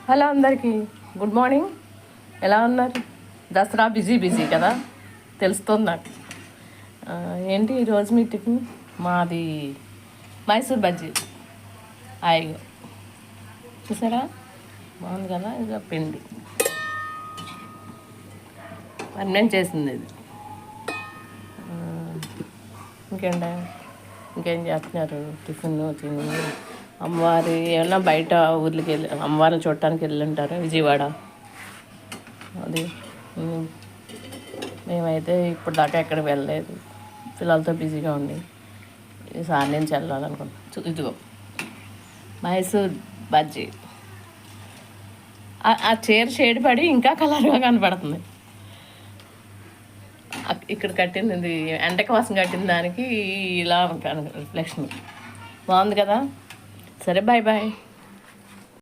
Hello అందరికీ good morning. ఎలా ఉన్నారు? దసరా బిజీ కదా, తెలుస్తుంది నాకు. ఏంటి ఈరోజు మీ టిఫిన్? మాది మైసూర్ బజ్జీ. హాయిగా చూసారా, బాగుంది కదా. ఇక పిండి నేను చేసింది ఇది. ఇంకేం చేస్తున్నారు? టిఫిన్ తిని అమ్మవారి ఏమన్నా బయట ఊర్లకి వెళ్ళి అమ్మవారిని చూడటానికి వెళ్ళి ఉంటారు, విజయవాడ. అది మేమైతే ఇప్పుడు దాకా ఎక్కడికి వెళ్ళలేదు, పిల్లలతో బిజీగా ఉండి. ఈసారి నుంచి వెళ్ళాలనుకుంటున్నాను. ఇదిగో మైసూర్ బజ్జీ. ఆ చీర షేడ్ పడి ఇంకా కలర్గా కనపడుతుంది. ఇక్కడ కట్టింది ఎండ కోసం కట్టిన దానికి ఇలా రిఫ్లెక్షన్ బాగుంది కదా. సరే, బాయ్ బాయ్.